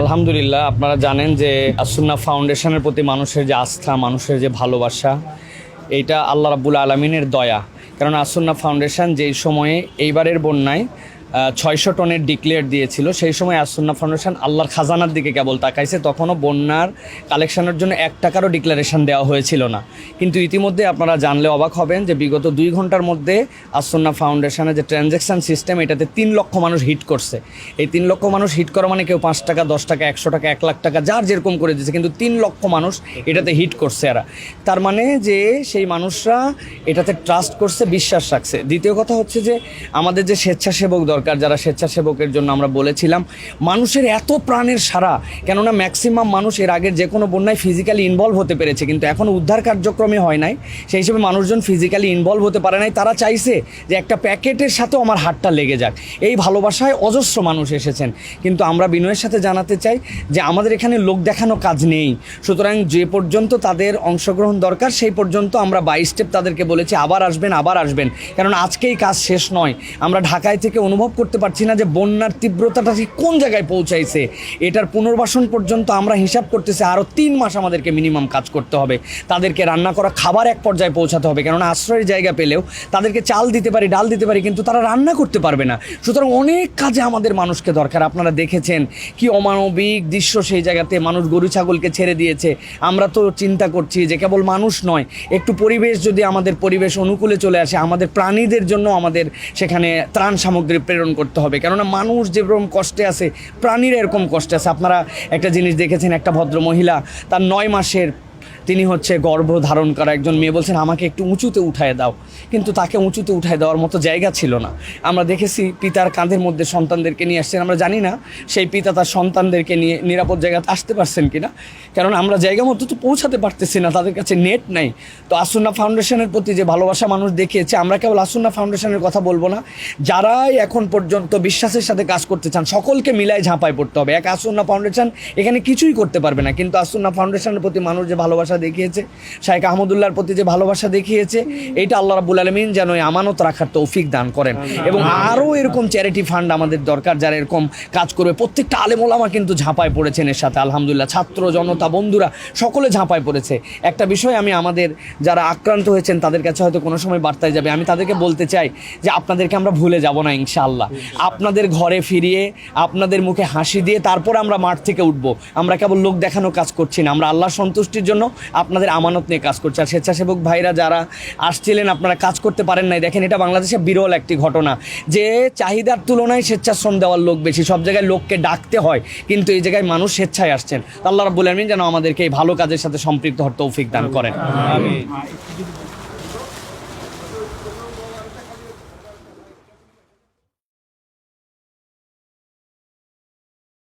আলহামদুলিল্লাহ, আপনারা জানেন যে আসুন্নাহ ফাউন্ডেশনের প্রতি মানুষের যে আস্থা, মানুষের যে ভালোবাসা, এইটা আল্লাহ রাব্বুল আলামিনের দয়া। কারণ আসুন্নাহ ফাউন্ডেশন যেই সময়ে এইবারের বন্যায় 600 টনের ডিক্লেয়ার দিয়েছিল, সেই সময় আসুন্নাহ ফাউন্ডেশন আল্লাহর খাজানার দিকে কেবল তাকাইছে। তখনও বন্যার কালেকশনের জন্য 1 টাকারও ডিক্লারেশন দেওয়া হয়েছিল না। কিন্তু ইতিমধ্যে আপনারা জানলে অবাক হবেন যে বিগত 2 ঘন্টার মধ্যে আসুন্নাহ ফাউন্ডেশনের যে ট্রানজ্যাকশান সিস্টেম, এটাতে 3 লক্ষ মানুষ হিট করছে। এই 3 লক্ষ মানুষ হিট করা মানে কেউ 5 টাকা, 10 টাকা, 100 টাকা, 1 লাখ টাকা, যার যেরকম করে দিয়েছে, কিন্তু 3 লক্ষ মানুষ এটাতে হিট করছে। এরা তার মানে যে সেই মানুষরা এটাতে ট্রাস্ট করছে, বিশ্বাস রাখছে। দ্বিতীয় কথা হচ্ছে যে আমাদের যে স্বেচ্ছাসেবক দরকার, যারা স্বেচ্ছাসেবকের জন্য আমরা বলেছিলাম, মানুষের এত প্রাণের সারা, কেননা ম্যাক্সিমাম মানুষ এর আগের যে কোনো বন্যায় ফিজিক্যালি ইনভলভ হতে পেরেছে, কিন্তু এখনও উদ্ধার কার্যক্রমে হয় নাই। সেই হিসেবে মানুষজন ফিজিক্যালি ইনভলভ হতে পারে নাই। তারা চাইছে যে একটা প্যাকেটের সাথেও আমার হাতটা লেগে যাক। এই ভালোবাসায় অজস্র মানুষ এসেছেন। কিন্তু আমরা বিনয়ের সাথে জানাতে চাই যে আমাদের এখানে লোক দেখানো কাজ নেই। সুতরাং যে পর্যন্ত তাদের অংশগ্রহণ দরকার, সেই পর্যন্ত আমরা 22 স্টেপ তাদেরকে বলেছি আবার আসবেন, আবার আসবেন। কারণ আজকেই কাজ শেষ নয়। আমরা ঢাকায় থেকে অনুভব করতে পারছি না যে বন্যার তীব্রতাটা ঠিক কোন জায়গায় পৌঁছাইছে। এটার পুনর্বাসন পর্যন্ত আমরা হিসাব করতেছি আরও 3 মাস আমাদেরকে মিনিমাম কাজ করতে হবে। তাদেরকে রান্না করা খাবার এক পর্যায়ে পৌঁছাতে হবে, কেননা আশ্রয়ের জায়গা পেলেও তাদেরকে চাল দিতে পারি, ডাল দিতে পারি, কিন্তু তারা রান্না করতে পারবে না। সুতরাং অনেক কাজে আমাদের মানুষকে দরকার। আপনারা দেখেছেন কি অমানবিক দৃশ্য সেই জায়গাতে, মানুষ গরু ছাগলকে ছেড়ে দিয়েছে। আমরা তো চিন্তা করছি যে কেবল মানুষ নয়, একটু পরিবেশ যদি আমাদের পরিবেশ অনুকূলে চলে আসে, আমাদের প্রাণীদের জন্য আমাদের সেখানে ত্রাণ সামগ্রী প্রেরণ করতে হবে। কেননা মানুষ যেরকম কষ্টে আছে, প্রাণীরা এরকম কষ্টে আছে। আপনারা একটা জিনিস দেখেছেন, একটা ভদ্র মহিলা, তার 9 মাসের তিনি গর্ভ ধারণ করা একজন মেয়ে, বলছেন আমাকে একটু উঁচুতে উঠায় দাও, কিন্তু তাকে উঁচুতে উঠায় দেওয়ার মতো জায়গা ছিল না। আমরা দেখেছি পিতার কাঁধের মধ্যে সন্তানদেরকে নিয়ে আসছেন। আমরা জানি না সেই পিতা তার সন্তানদেরকে নিয়ে নিরাপদ জায়গাতে আসতে পারছেন কিনা, কারণ আমরা জায়গা মতো তো পৌঁছাতে পারতেছি না, তাদের কাছে নেট নাই। তো আসুন্নাহ ফাউন্ডেশনের প্রতি যে ভালোবাসা মানুষ দেখিয়েছে, আমরা কেবল আসুন্নাহ ফাউন্ডেশনের কথা বলবো না, যারাই এখন পর্যন্ত বিশ্বাসের সাথে কাজ করতে চান সকলকে মিলায় ঝাঁপায় পড়তে হবে। এক আসুন্নাহ ফাউন্ডেশন এখানে কিছুই করতে পারবে না, কিন্তু আসুন্নাহ ফাউন্ডেশনের প্রতি মানুষ যে ভালোবাসা দেখিয়েছে, শাইখ আহমদুল্লাহর প্রতি যে ভালোবাসা দেখিয়েছে, এইটা আল্লাহ রাব্বুল আলামিন যেন এই আমানত রাখার তৌফিক দান করেন। এবং আরও এরকম চ্যারিটি ফান্ড আমাদের দরকার, যারা এরকম কাজ করবে। প্রত্যেকটা আলেম ওলামা কিন্তু ঝাঁপায় পড়েছেন এর সাথে, আলহামদুলিল্লাহ। ছাত্র জনতা, বন্ধুরা সকলে ঝাঁপায় পড়েছে। একটা বিষয় আমি আমাদের যারা আক্রান্ত হয়েছেন তাদের কাছে হয়তো কোনো সময় বার্তায় যাবে, আমি তাদেরকে বলতে চাই যে আপনাদেরকে আমরা ভুলে যাব না ইনশাআল্লাহ। আপনাদের ঘরে ফিরিয়ে, আপনাদের মুখে হাসি দিয়ে তারপর আমরা মাঠ থেকে উঠবো। আমরা কেবল লোক দেখানো কাজ করছি না, আমরা আল্লাহর সন্তুষ্টির জন্য আপনাদের আমানত নিয়ে কাজ করছে। আর স্বেচ্ছাসেবক ভাইরা যারা আসছিলেন, আপনারা কাজ করতে পারেন নাই, দেখেন এটা বাংলাদেশে বিরল একটি ঘটনা যে চাহিদার তুলনায় স্বেচ্ছাশ্রম দেওয়ার লোক বেশি। সব জায়গায় লোককে ডাকতে হয়, কিন্তু এই জায়গায় মানুষ স্বেচ্ছায় আসছেন। আল্লাহ রাব্বুল আলামিন যেন আমাদেরকে এই ভালো কাজের সাথে সম্পৃক্ত হওয়ার তৌফিক দান করেন।